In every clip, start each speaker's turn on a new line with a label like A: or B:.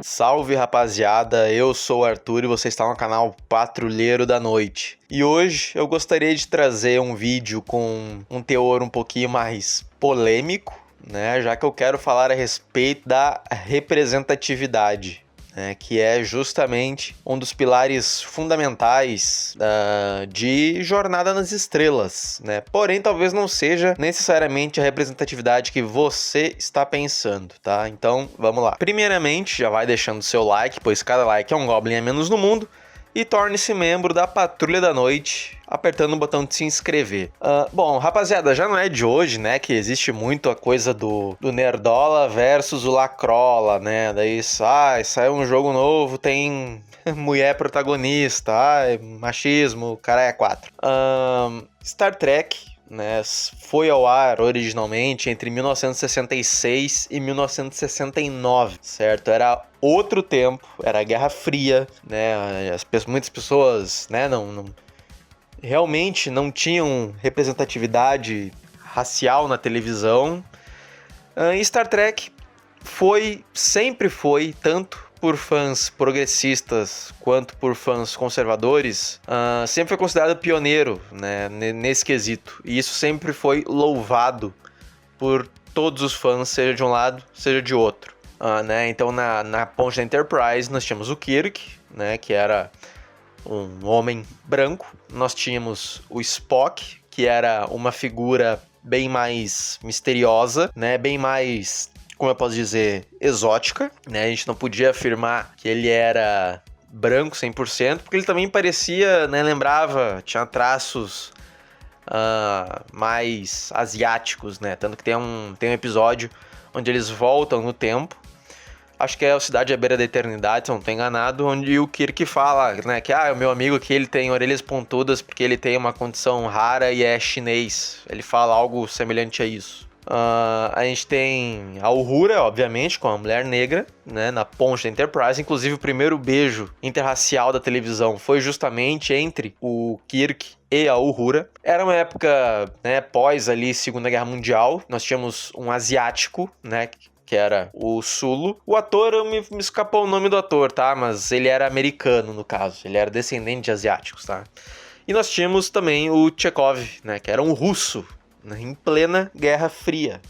A: Salve rapaziada, eu sou o Arthur e você está no canal Patrulheiro da Noite. E hoje eu gostaria de trazer um vídeo com um teor um pouquinho mais polêmico, né? Já que eu quero falar a respeito da representatividade, né? Que é justamente um dos pilares fundamentais de Jornada nas Estrelas, né? Porém, talvez não seja necessariamente a representatividade que você está pensando, tá? Então, vamos lá. Primeiramente, já vai deixando seu like, pois cada like é um Goblin a menos no mundo. E torne-se membro da Patrulha da Noite, apertando o botão de se inscrever. Bom, rapaziada, já não é de hoje, né, que existe muito a coisa do Nerdola versus o Lacrola, né? Daí saiu um jogo novo, tem mulher protagonista, machismo, cara é 4. Star Trek, né, foi ao ar originalmente entre 1966 e 1969, certo? Era outro tempo, era a Guerra Fria, né? Muitas pessoas, né, realmente não tinham representatividade racial na televisão. E Star Trek sempre foi, tanto por fãs progressistas quanto por fãs conservadores, sempre foi considerado pioneiro, né, nesse quesito. E isso sempre foi louvado por todos os fãs, seja de um lado, seja de outro. Né? Então, na ponte da Enterprise, nós tínhamos o Kirk, né, que era um homem branco. Nós tínhamos o Spock, que era uma figura bem mais misteriosa, né, bem mais, como eu posso dizer, exótica, né? A gente não podia afirmar que ele era branco 100%, porque ele também parecia, né, tinha traços mais asiáticos, né? Tanto que tem um episódio onde eles voltam no tempo, acho que é a Cidade à Beira da Eternidade, se eu não tô enganado, onde o Kirk fala, né, que o meu amigo aqui, ele tem orelhas pontudas porque ele tem uma condição rara e é chinês. Ele fala algo semelhante a isso. A gente tem a Uhura, obviamente, com a mulher negra, né, na ponte da Enterprise. Inclusive, o primeiro beijo interracial da televisão foi justamente entre o Kirk e a Uhura. Era uma época, né, pós ali Segunda Guerra Mundial. Nós tínhamos um asiático, né, que era o Sulu. O ator, me escapou o nome do ator, tá? Mas ele era americano, no caso. Ele era descendente de asiáticos, tá? E nós tínhamos também o Chekhov, né, que era um russo, em plena Guerra Fria.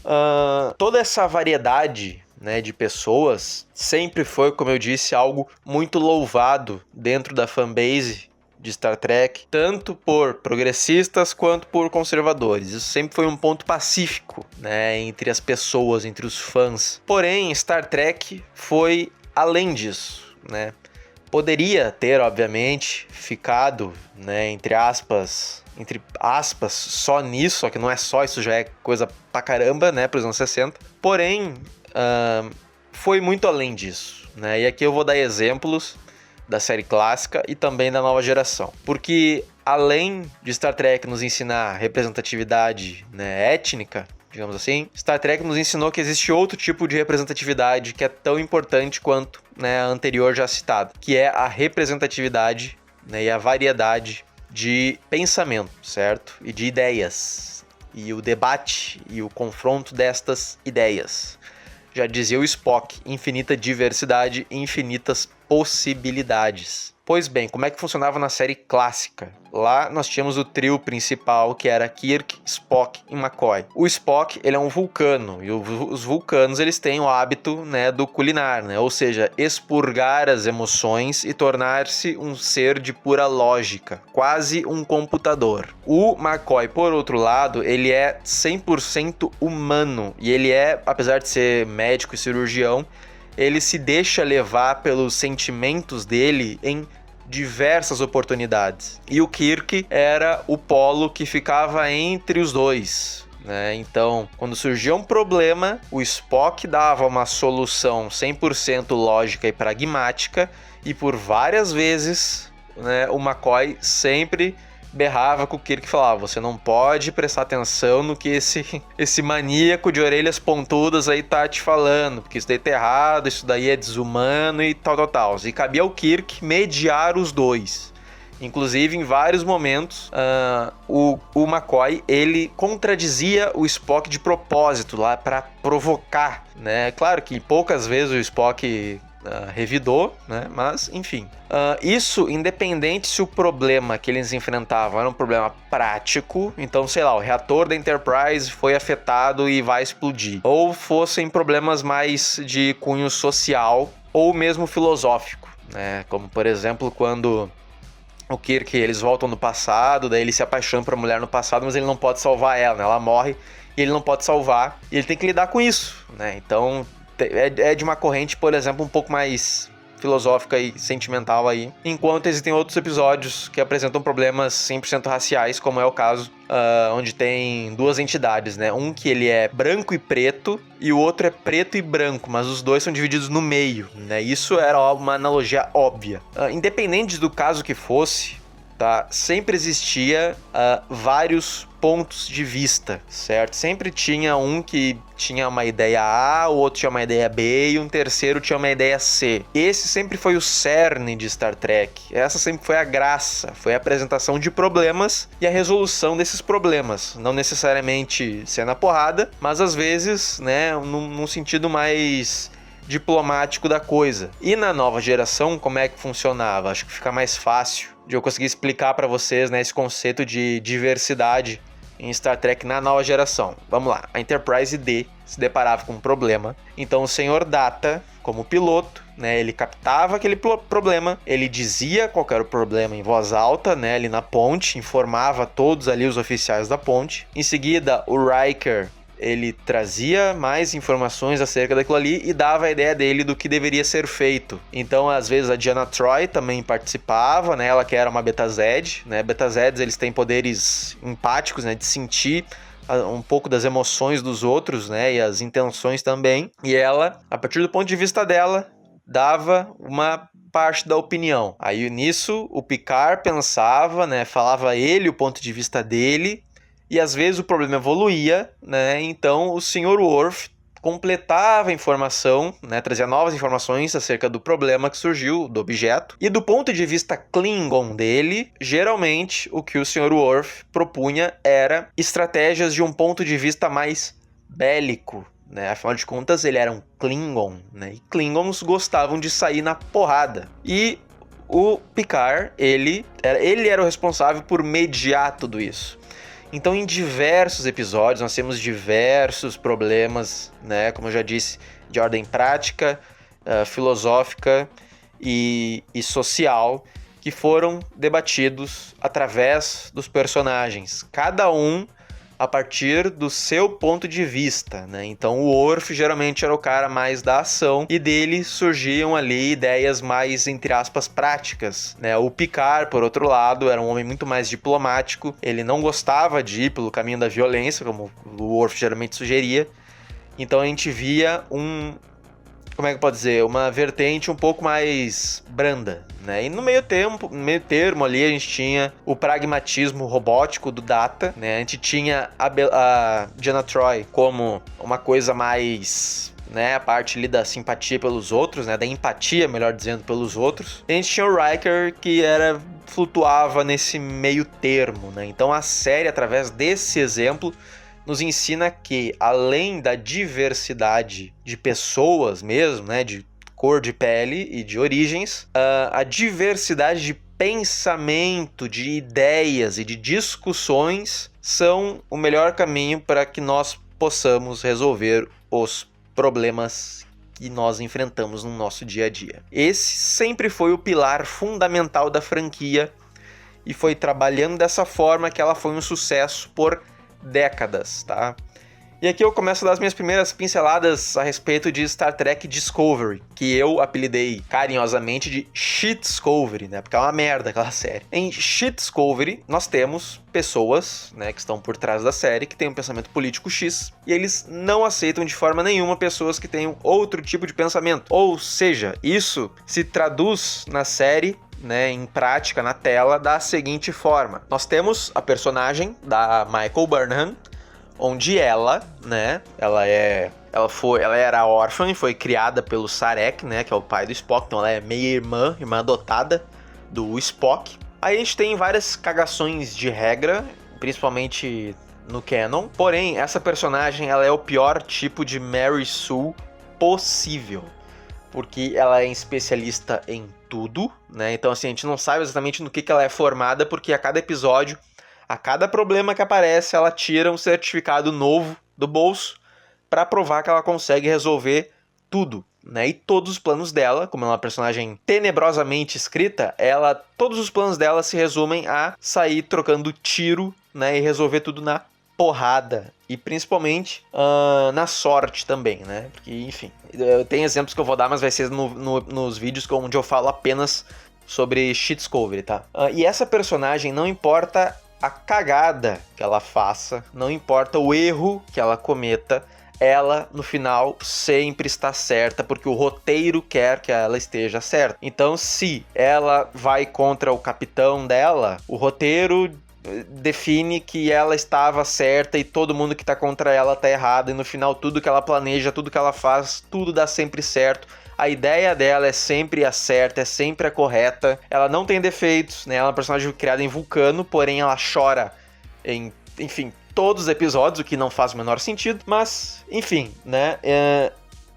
A: Toda essa variedade, né, de pessoas sempre foi, como eu disse, algo muito louvado dentro da fanbase de Star Trek, tanto por progressistas quanto por conservadores. Isso sempre foi um ponto pacífico, né, entre as pessoas, entre os fãs. Porém, Star Trek foi além disso, né? Poderia ter, obviamente, ficado, né, entre aspas, só nisso, só que não é só, isso já é coisa pra caramba, né, pros anos 60. Porém, foi muito além disso, né, e aqui eu vou dar exemplos da série clássica e também da nova geração. Porque, além de Star Trek nos ensinar representatividade, né, étnica, digamos assim, Star Trek nos ensinou que existe outro tipo de representatividade que é tão importante quanto, né, a anterior já citada, que é a representatividade, né, e a variedade de pensamento, certo? E de ideias, e o debate e o confronto destas ideias. Já dizia o Spock, infinita diversidade, infinitas possibilidades. Pois bem, como é que funcionava na série clássica? Lá nós tínhamos o trio principal, que era Kirk, Spock e McCoy. O Spock, ele é um vulcano, e os vulcanos, eles têm o hábito, né, do culinar, né? Ou seja, expurgar as emoções e tornar-se um ser de pura lógica, quase um computador. O McCoy, por outro lado, ele é 100% humano, e ele é, apesar de ser médico e cirurgião, ele se deixa levar pelos sentimentos dele em diversas oportunidades. E o Kirk era o polo que ficava entre os dois, né? Então, quando surgia um problema, o Spock dava uma solução 100% lógica e pragmática, e por várias vezes, né, o McCoy sempre berrava com o Kirk e falava: você não pode prestar atenção no que esse maníaco de orelhas pontudas aí tá te falando, porque isso daí tá errado, isso daí é desumano e tal. E cabia ao Kirk mediar os dois. Inclusive, em vários momentos, o McCoy, ele contradizia o Spock de propósito lá para provocar, né? Claro que poucas vezes o Spock revidou, né? Mas, enfim. Isso independente se o problema que eles enfrentavam era um problema prático, então, sei lá, o reator da Enterprise foi afetado e vai explodir. Ou fossem problemas mais de cunho social ou mesmo filosófico, né? Como, por exemplo, quando o Kirk, eles voltam no passado, daí ele se apaixona por uma mulher no passado, mas ele não pode salvar ela, né? Ela morre e ele não pode salvar, e ele tem que lidar com isso, né? Então, é de uma corrente, por exemplo, um pouco mais filosófica e sentimental aí, enquanto existem outros episódios que apresentam problemas 100% raciais, como é o caso onde tem duas entidades, né? Um que ele é branco e preto, e o outro é preto e branco, mas os dois são divididos no meio, né? Isso era uma analogia óbvia. Independente do caso que fosse, tá? Sempre existia vários pontos de vista, certo? Sempre tinha um que tinha uma ideia A, o outro tinha uma ideia B e um terceiro tinha uma ideia C. Esse sempre foi o cerne de Star Trek. Essa sempre foi a graça, foi a apresentação de problemas e a resolução desses problemas. Não necessariamente ser na porrada, mas às vezes, né, num sentido mais diplomático da coisa. E na nova geração, como é que funcionava? Acho que fica mais fácil de eu conseguir explicar para vocês, né, esse conceito de diversidade em Star Trek na nova geração. Vamos lá, a Enterprise D se deparava com um problema, então o Sr. Data, como piloto, né, ele captava aquele problema, ele dizia qual era o problema em voz alta, né, ali na ponte, informava todos ali os oficiais da ponte. Em seguida, o Riker, ele trazia mais informações acerca daquilo ali e dava a ideia dele do que deveria ser feito. Então, às vezes, a Deanna Troi também participava, né? Ela que era uma Betazed, né? Betazeds, eles têm poderes empáticos, né? De sentir um pouco das emoções dos outros, né? E as intenções também. E ela, a partir do ponto de vista dela, dava uma parte da opinião. Aí, nisso, o Picard pensava, né? Falava ele o ponto de vista dele. E às vezes o problema evoluía, né? Então o Sr. Worf completava a informação, né? Trazia novas informações acerca do problema que surgiu, do objeto. E do ponto de vista Klingon dele, geralmente o que o Sr. Worf propunha era estratégias de um ponto de vista mais bélico, né? Afinal de contas, ele era um Klingon, né? E Klingons gostavam de sair na porrada. E o Picard, ele era o responsável por mediar tudo isso. Então, em diversos episódios, nós temos diversos problemas, né? Como eu já disse, de ordem prática, filosófica e social, que foram debatidos através dos personagens. Cada um a partir do seu ponto de vista, né? Então o Worf geralmente era o cara mais da ação e dele surgiam ali ideias mais, entre aspas, práticas, né? O Picard, por outro lado, era um homem muito mais diplomático, ele não gostava de ir pelo caminho da violência, como o Worf geralmente sugeria, então a gente via como é que pode dizer, uma vertente um pouco mais branda, né? E no meio termo ali a gente tinha o pragmatismo robótico do Data, né? A gente tinha a Deanna Troi como uma coisa mais, né, a parte ali da simpatia pelos outros, né, da empatia, melhor dizendo, pelos outros. E a gente tinha o Riker que flutuava nesse meio termo, né? Então a série, através desse exemplo, nos ensina que, além da diversidade de pessoas mesmo, né, de cor de pele e de origens, a diversidade de pensamento, de ideias e de discussões são o melhor caminho para que nós possamos resolver os problemas que nós enfrentamos no nosso dia a dia. Esse sempre foi o pilar fundamental da franquia e foi trabalhando dessa forma que ela foi um sucesso por décadas, tá? E aqui eu começo a dar as minhas primeiras pinceladas a respeito de Star Trek Discovery, que eu apelidei carinhosamente de Shit-Discovery, né? Porque é uma merda aquela série. Em Shit-Discovery, nós temos pessoas, né, que estão por trás da série, que têm um pensamento político X, e eles não aceitam de forma nenhuma pessoas que tenham outro tipo de pensamento. Ou seja, isso se traduz na série, né, em prática, na tela, da seguinte forma. Nós temos a personagem da Michael Burnham, onde ela, né, ela era órfã e foi criada pelo Sarek, né, que é o pai do Spock, então ela é meia irmã adotada do Spock. Aí a gente tem várias cagações de regra, principalmente no canon, porém, essa personagem, ela é o pior tipo de Mary Sue possível. porque ela é especialista em tudo, né? Então, assim, a gente não sabe exatamente no que ela é formada, porque a cada episódio, a cada problema que aparece, ela tira um certificado novo do bolso para provar que ela consegue resolver tudo, né? E todos os planos dela, como ela é uma personagem tenebrosamente escrita, todos os planos dela se resumem a sair trocando tiro, né? E resolver tudo na porrada. E principalmente na sorte também, né? Porque, enfim, tem exemplos que eu vou dar, mas vai ser nos vídeos onde eu falo apenas sobre shit discovery, tá? E essa personagem, não importa a cagada que ela faça, não importa o erro que ela cometa, ela, no final, sempre está certa, porque o roteiro quer que ela esteja certa. Então, se ela vai contra o capitão dela, o roteiro define que ela estava certa e todo mundo que está contra ela está errado, e no final tudo que ela planeja, tudo que ela faz, tudo dá sempre certo. A ideia dela é sempre a certa, é sempre a correta. Ela não tem defeitos, né? Ela é uma personagem criada em Vulcano, porém ela chora em, enfim, todos os episódios, o que não faz o menor sentido. Mas, enfim, né?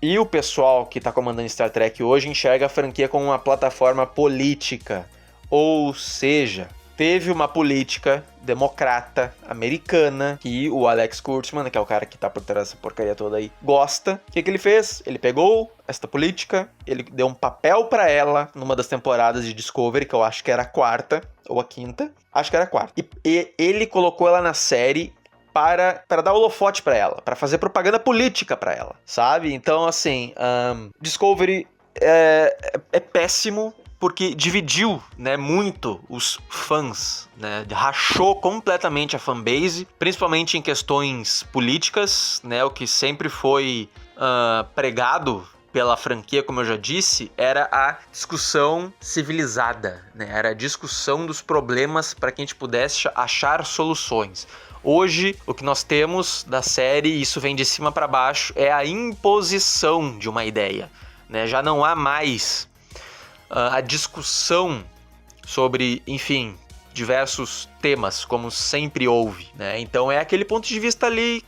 A: E o pessoal que tá comandando Star Trek hoje enxerga a franquia como uma plataforma política. Ou seja, teve uma política democrata americana que o Alex Kurtzman, que é o cara que tá por trás dessa porcaria toda aí, gosta. O que ele fez? Ele pegou esta política, ele deu um papel pra ela numa das temporadas de Discovery, que eu acho que era a quarta ou a quinta. Acho que era a quarta. E ele colocou ela na série para dar holofote pra ela, para fazer propaganda política pra ela, sabe? Então, assim, Discovery é péssimo, porque dividiu, né, muito os fãs, né, rachou completamente a fanbase, principalmente em questões políticas, né, o que sempre foi pregado pela franquia, como eu já disse, era a discussão civilizada, né, era a discussão dos problemas para que a gente pudesse achar soluções. Hoje, o que nós temos da série, e isso vem de cima para baixo, é a imposição de uma ideia, né, já não há mais a discussão sobre, enfim, diversos temas, como sempre houve, né? Então é aquele ponto de vista ali,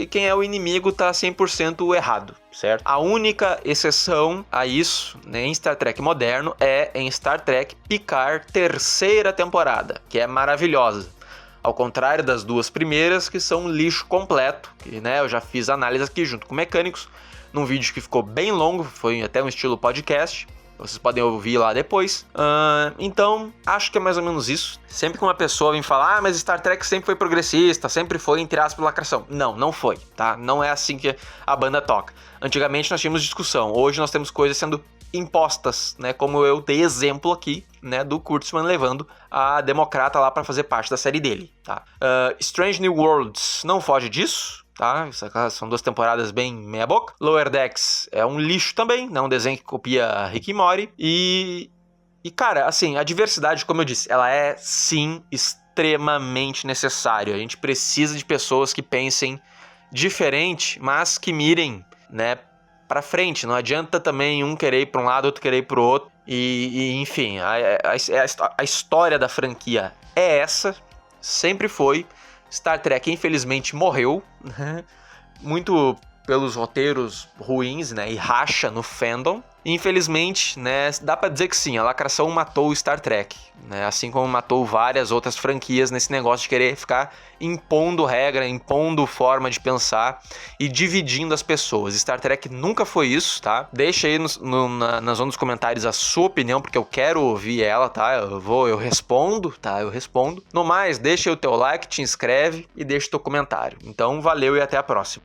A: quem é o inimigo tá 100% errado, certo? A única exceção a isso, né, em Star Trek moderno é em Star Trek Picard terceira temporada, que é maravilhosa. Ao contrário das duas primeiras, que são um lixo completo, que, né, eu já fiz análise aqui junto com mecânicos, num vídeo que ficou bem longo, foi até um estilo podcast. Vocês podem ouvir lá depois. Então, acho que é mais ou menos isso. Sempre que uma pessoa vem falar, mas Star Trek sempre foi progressista, sempre foi, entre aspas, lacração. Não foi, tá? Não é assim que a banda toca. Antigamente nós tínhamos discussão, hoje nós temos coisas sendo impostas, né? Como eu dei exemplo aqui, né? Do Kurtzman levando a Democrata lá para fazer parte da série dele, tá? Strange New Worlds não foge disso, tá? São duas temporadas bem meia boca. Lower Decks é um lixo também, né? Um desenho que copia Rick e Morty. E cara, assim, a diversidade, como eu disse, ela é sim extremamente necessária. A gente precisa de pessoas que pensem diferente, mas que mirem, né, pra frente. Não adianta também um querer ir pra um lado, outro querer ir pro outro. E enfim, a história da franquia é essa, sempre foi. Star Trek, infelizmente, morreu, né? Muito pelos roteiros ruins, né? E racha no fandom. Infelizmente, né? Dá pra dizer que sim, a lacração matou o Star Trek, né? Assim como matou várias outras franquias nesse negócio de querer ficar impondo regra, impondo forma de pensar e dividindo as pessoas. Star Trek nunca foi isso, tá? Deixa aí na zona dos comentários a sua opinião, porque eu quero ouvir ela, tá? Eu respondo, tá? Eu respondo. No mais, deixa aí o teu like, te inscreve e deixa o teu comentário. Então, valeu e até a próxima.